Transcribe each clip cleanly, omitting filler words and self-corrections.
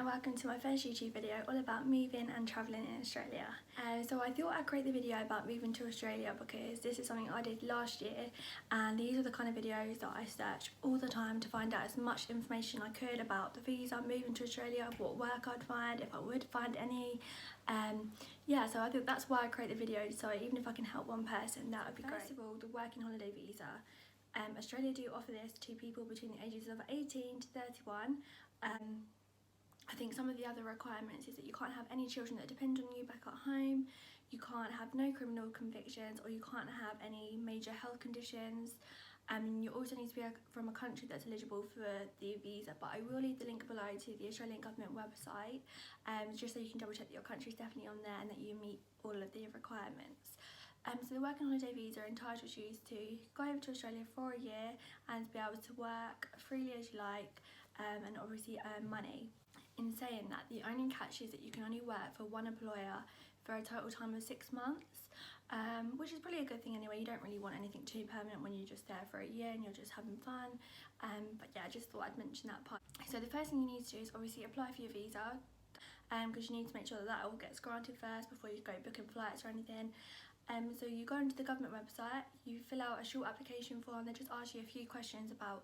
welcome to my first YouTube video all about moving and travelling in Australia. So I thought I'd create the video about moving to Australia because this is something I did last year, and these are the kind of videos that I search all the time to find out as much information I could about the visa, moving to Australia, what work I'd find, if I would find any. So I think that's why I create the video, so even if I can help one person, that would be great. First of all, the working holiday visa. Australia do offer this to people between the ages of 18 to 31. I think some of the other requirements is that you can't have any children that depend on you back at home, you can't have no criminal convictions, or you can't have any major health conditions. You also need to be from a country that's eligible for the visa, but I will leave the link below to the Australian government website, just so you can double check that your country's definitely on there and that you meet all of the requirements. So the working holiday visa entitles you to go over to Australia for a year and be able to work freely as you like, and obviously earn money. In saying that, the only catch is that you can only work for one employer for a total time of 6 months, which is probably a good thing anyway. You don't really want anything too permanent when you're just there for a year and you're just having fun. But yeah, I just thought I'd mention that part. So the first thing you need to do is obviously apply for your visa, because you need to make sure that that all gets granted first before you go booking flights or anything. So you go onto the government website, you fill out a short application form. They just ask you a few questions about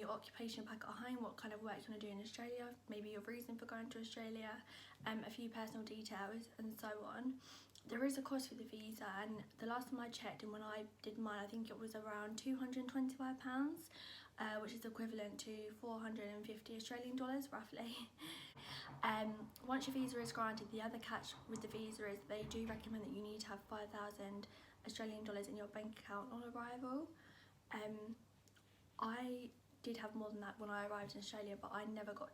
your occupation back at home, what kind of work you want to do in Australia, maybe your reason for going to Australia, a few personal details and so on. There is a cost for the visa, and the last time I checked and when I did mine, I think it was around £225, which is equivalent to 450 Australian dollars roughly. Once your visa is granted, the other catch with the visa is they do recommend that you need to have 5,000 Australian dollars in your bank account on arrival. I did have more than that when I arrived in Australia, but I never got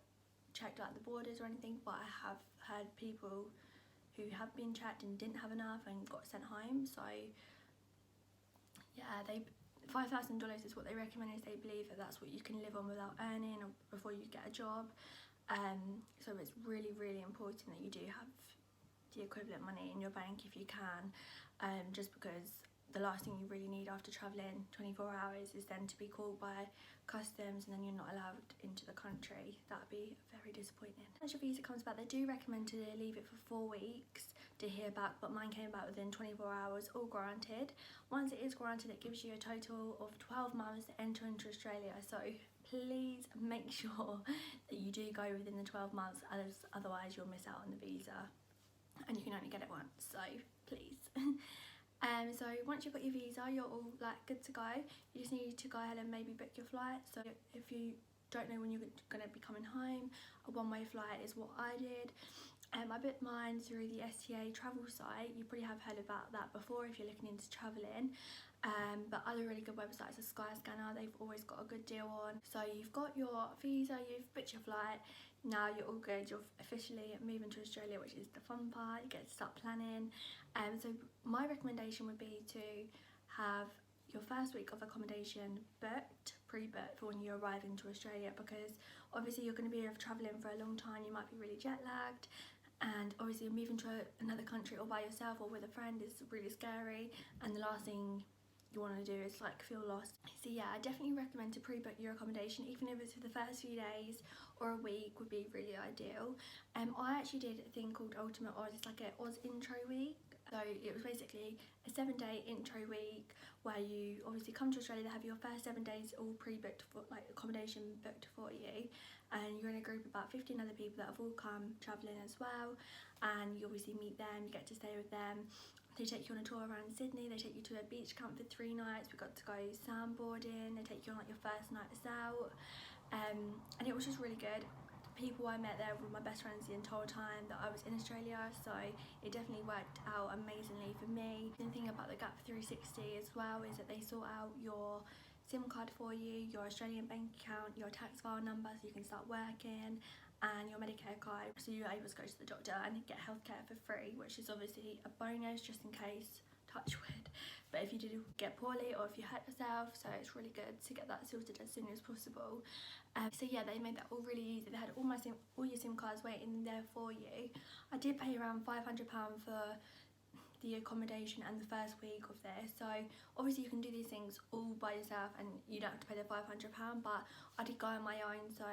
checked at the borders or anything, but I have heard people who have been checked and didn't have enough and got sent home. So yeah, $5,000 is what they recommend, is they believe that that's what you can live on without earning or before you get a job. So it's really, really important that you do have the equivalent money in your bank if you can, just because the last thing you really need after travelling 24 hours is then to be called by customs and then you're not allowed into the country. That'd be very disappointing. Once your visa comes back, they do recommend to leave it for 4 weeks to hear back, but mine came back within 24 hours, all granted. Once it is granted, it gives you a total of 12 months to enter into Australia, so please make sure that you do go within the 12 months, as otherwise you'll miss out on the visa and you can only get it once, so please. So once you've got your visa, you're all good to go. You just need to go ahead and maybe book your flight. So if you don't know when you're going to be coming home, a one-way flight is what I did. I booked mine through the STA travel site. You probably have heard about that before if you're looking into travelling. But other really good websites are Skyscanner. They've always got a good deal on. So you've got your visa, you've booked your flight. Now you're all good, you're officially moving to Australia, which is the fun part. You get to start planning. So my recommendation would be to have your first week of accommodation pre-booked for when you arrive into Australia, because obviously you're going to be travelling for a long time. You might be really jet lagged, and obviously moving to another country all by yourself or with a friend is really scary, and the last thing you want to do is feel lost. So yeah, I definitely recommend to pre-book your accommodation, even if it's for the first few days or a week would be really ideal. I actually did a thing called Ultimate Oz. It's like an Oz intro week. So it was basically a 7-day intro week where you obviously come to Australia, have your first 7 days all pre-booked, for accommodation booked for you, and you're in a group of about 15 other people that have all come travelling as well, and you obviously meet them, you get to stay with them. They take you on a tour around Sydney, they take you to a beach camp for 3 nights, we got to go sandboarding, they take you on your first nights out, and it was just really good. People I met there were my best friends the entire time that I was in Australia, so it definitely worked out amazingly for me. The thing about the Gap 360 as well is that they sort out your SIM card for you, your Australian bank account, your tax file number so you can start working, and your Medicare card, so you're able to go to the doctor and get healthcare for free, which is obviously a bonus just in case, touch wood, but if you do get poorly or if you hurt yourself, so it's really good to get that sorted as soon as possible. So yeah, they made that all really easy. They had all your SIM cards waiting there for you. I did pay around £500 for the accommodation and the first week of this, so obviously you can do these things all by yourself and you don't have to pay the £500, but I did go on my own, so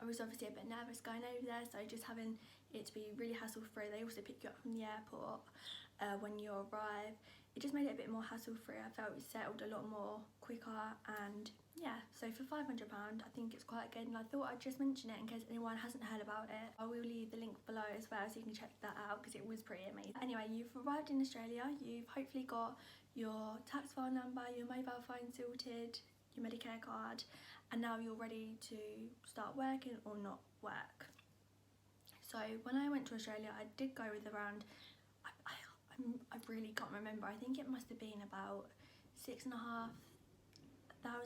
I was obviously a bit nervous going over there, so just having it to be really hassle free. They also pick you up from the airport when you arrive. It just made it a bit more hassle free. I felt it settled a lot more quicker, and yeah, so for £500 I think it's quite good, and I thought I'd just mention it in case anyone hasn't heard about it. I will leave the link below as well so you can check that out because it was pretty amazing. Anyway, you've arrived in Australia, you've hopefully got your tax file number, your mobile phone sorted, your Medicare card, and now you're ready to start working or not work. So when I went to Australia, I did go with around, I really can't remember, I think it must have been about $6,500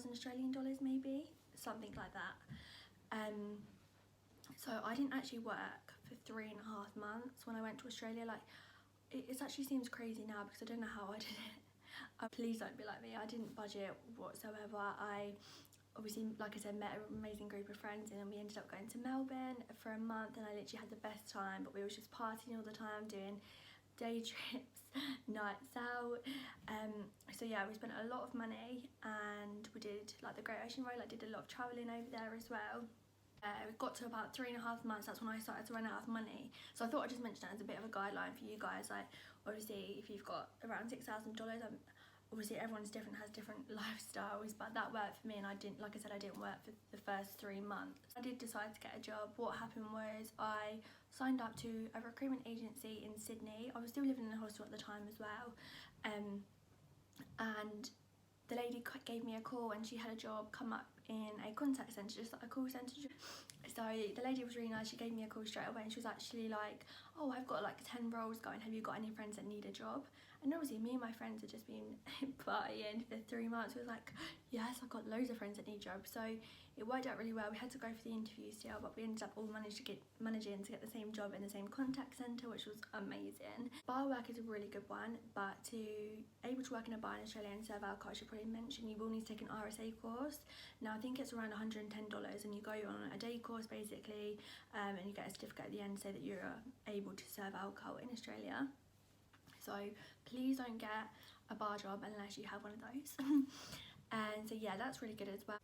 Australian dollars, maybe, something like that. So I didn't actually work for 3.5 months when I went to Australia. Like, it actually seems crazy now because I don't know how I did it. Please don't be like me. I didn't budget whatsoever. I obviously, like I said, met an amazing group of friends, and then we ended up going to Melbourne for a month, and I literally had the best time. But we were just partying all the time, doing day trips, nights out. So yeah, we spent a lot of money, and we did like the Great Ocean Road. I did a lot of travelling over there as well. We got to about 3.5 months, that's when I started to run out of money. So I thought I'd just mention that as a bit of a guideline for you guys. Like, obviously if you've got around $6,000, obviously everyone's different, has different lifestyles, but that worked for me, and I didn't, like I said, I didn't work for the first 3 months. I did decide to get a job. What happened was I signed up to a recruitment agency in Sydney. I was still living in a hostel at the time as well, and the lady gave me a call, and she had a job come up in a contact centre, just like a call centre. So the lady was really nice. She gave me a call straight away, and she was actually like, oh, I've got like 10 roles going, have you got any friends that need a job? And obviously me and my friends had just been partying for 3 months. We was like, yes, I've got loads of friends that need jobs. So it worked out really well. We had to go for the interview still, but we ended up all managing to get the same job in the same contact centre, which was amazing. Bar work is a really good one, but to able to work in a bar in Australia and serve alcohol, I should probably mention, you will need to take an RSA course. Now I think it's around $110, and you go on a day course basically, and you get a certificate at the end to say that you're able to serve alcohol in Australia. So please don't get a bar job unless you have one of those. And so yeah, that's really good as well.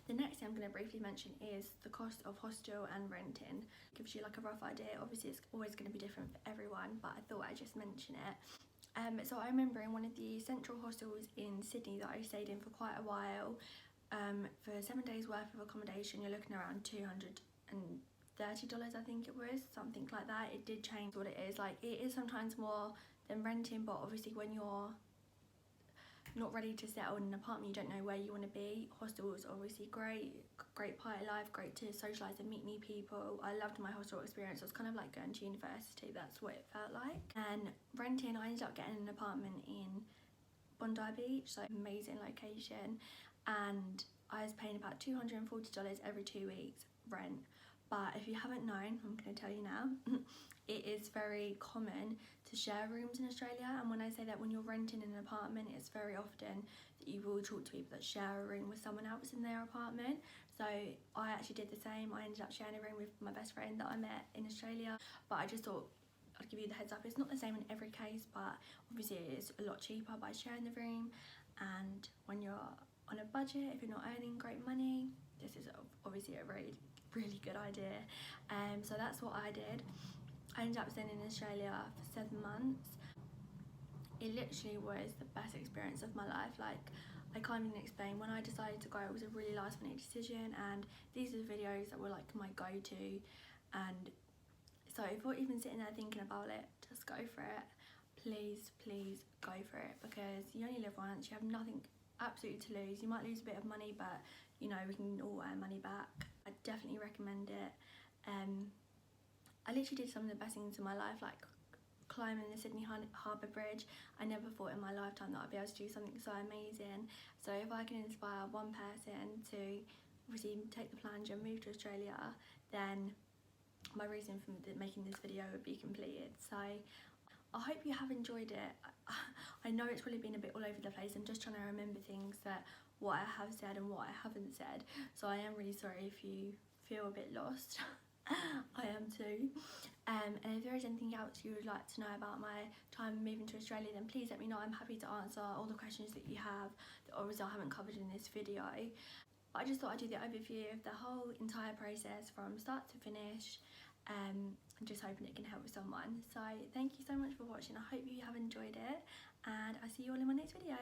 The next thing I'm going to briefly mention is the cost of hostel and renting. It gives you like a rough idea. Obviously it's always going to be different for everyone, but I thought I'd just mention it. So I remember in one of the central hostels in Sydney that I stayed in for quite a while, for 7 days worth of accommodation, you're looking around $230, I think it was, something like that. It did change what it is. Like, it is sometimes more than renting, but obviously when you're not ready to settle in an apartment, you don't know where you want to be. Hostel was obviously great party life, great to socialise and meet new people. I loved my hostel experience. It was kind of like going to university, that's what it felt like. And renting, I ended up getting an apartment in Bondi Beach, so amazing location, and I was paying about $240 every 2 weeks rent. But if you haven't known, I'm going to tell you now, it is very common to share rooms in Australia. And when I say that, when you're renting an apartment, it's very often that you will talk to people that share a room with someone else in their apartment. So I actually did the same. I ended up sharing a room with my best friend that I met in Australia. But I just thought I'd give you the heads up. It's not the same in every case, but obviously it is a lot cheaper by sharing the room. And when you're on a budget, if you're not earning great money, this is obviously a really good idea. So that's what I did. I ended up staying in Australia for 7 months. It literally was the best experience of my life. Like, I can't even explain. When I decided to go, it was a really last minute decision, and these are the videos that were like my go-to. And so if you're even sitting there thinking about it, just go for it. Please go for it, because you only live once. You have nothing absolutely to lose. You might lose a bit of money, but you know, we can all earn money back. I definitely recommend it. I literally did some of the best things in my life, like climbing the Sydney Harbour Bridge. I never thought in my lifetime that I'd be able to do something so amazing. So if I can inspire one person to obviously take the plunge and move to Australia, then my reason for making this video would be completed. So I hope you have enjoyed it. I know it's probably been a bit all over the place. I'm just trying to remember things, that what I have said and what I haven't said. So I am really sorry if you feel a bit lost. I am too. And if there is anything else you would like to know about my time moving to Australia, then please let me know. I'm happy to answer all the questions that you have that obviously I haven't covered in this video. but I just thought I'd do the overview of the whole entire process from start to finish, and just hoping it can help with someone. So thank you so much for watching. I hope you have enjoyed it, and I'll see you all in my next video.